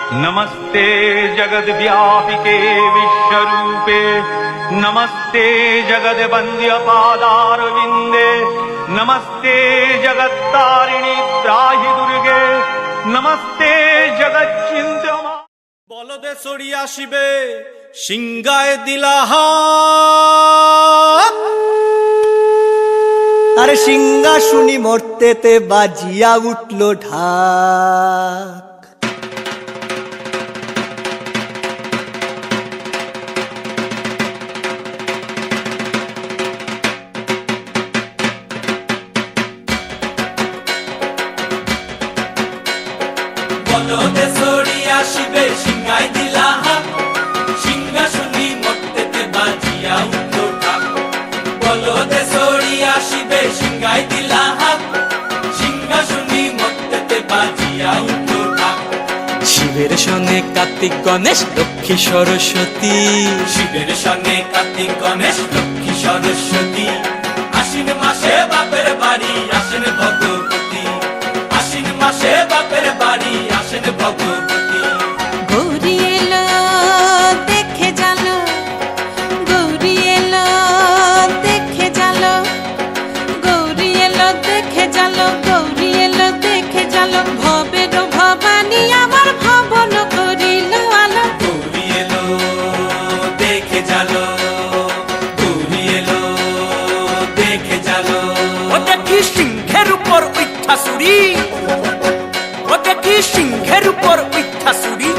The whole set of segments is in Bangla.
नमस्ते जगद्व्यापिके विश्वरूपे नमस्ते जगद्वन्द्यपादारविन्दे नमस्ते जगत्तारिणि त्राहि दुर्गे नमस्ते जगच्चिन्त्रमा। বলদে চড়ি আসিবে সিংগায় দিলা হাত, আরে সিংহাসুনি মর্তেতে বাজিয়া উঠল ঢাক। বলদে চড়ি আসিবে সিংগায় দিলা হাত, সিংহাসুনি মর্তেতে বাজিয়া উঠল ঢাক। বলদে চড়ি আসিবে সিংগায় দিলা হাত, সিংহাসুনি মর্তেতে বাজিয়া উঠল ঢাক। শিবের সঙ্গে কার্তিক গণেশ লক্ষ্মী সরস্বতী, শিবের সঙ্গে কার্তিক গণেশ লক্ষ্মী সরস্বতী। আশ্বিন মাসে বাপের বাড়ি আসেন ভগবতী, আশ্বিন মাসে বাপের বাড়ি আসেন ভগবতী। গৌরী এলো দেখে জালো, গৌরী এলো দেখে জালো, গৌরী এলো দেখে জালো, গৌরী এলো দেখে জালো। ভবের ভবানী আমার ভবন করিল আলো। গৌরী এলো দেখে জালো, গৌরী এলো দেখে জালো। ও দেখি সিংহের উপর উঠা চুরি, ও দেখি সিংহের উপর উঠা চুরি।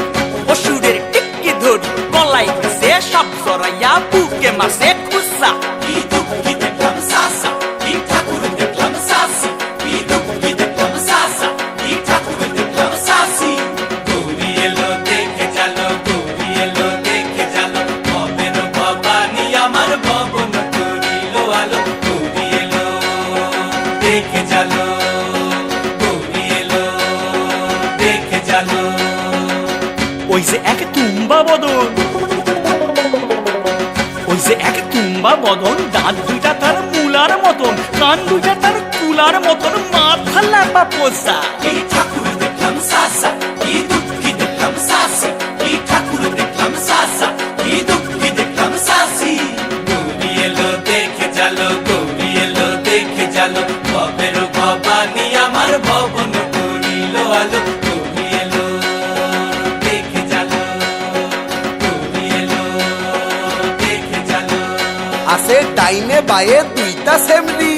অসুরের টিক্কি ধরি গলায় গেছে সব জড়াইয়া বুকে মাসে খুসা। কি দুঃখী দেখলাম সাসা, কি ঠাকুর দেখলাম সাসি, কি দুঃখী দেখলাম সাসা, কি ঠাকুর দেখলাম সাসি। গৌরী এলো দেখে জালো, গৌরী এলো দেখে জালো। ভবের ভবানী আমার ভবন করিল আলো। গৌরী এলো দেখে জালো, গৌরী এলো দেখে জালো। ওই যে এক তুম্বা বদন, ওই যে এক তুম্বা বদন, দাঁত দুইটা তার মূলার মতন, কান দুইটা তার তুলার মতন, মাথা লাপা পোষা। কি ঠাকুর দেখলাম সাসা, কি দুঃখী দেখলাম সাসি, কি ঠাকুর দেখলাম সাসা, কি দুঃখী দেখলাম সাসি। গৌরী এলো দেখে জালো, গৌরী এলো দেখে জালো। ভবের ভবানী আমার ভবন করিল আলো। গৌরী এলো দেখে জালো, গৌরী এলো দেখে জালো। আছে ডাইনে বায়ে দুইটা সেমরি,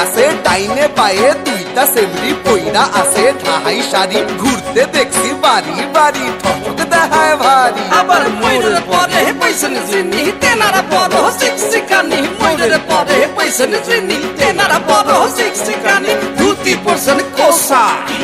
আছে ডাইনে বায়ে দুইটা সেমরি। পইরা আছে ঢাহাই শাড়ি, ঘুরতে দেখছি বাড়ি বাড়ি, ঠক দেখায় ভারী। আবার ময়ূরের পরে পয়সন জিনি তেনারা বড় শিক্ষিকানি, ময়ূরের পরে পয়সন জিনি তেনারা বড় শিক্ষিকানি। ধুতি পরছেন কোসা, কি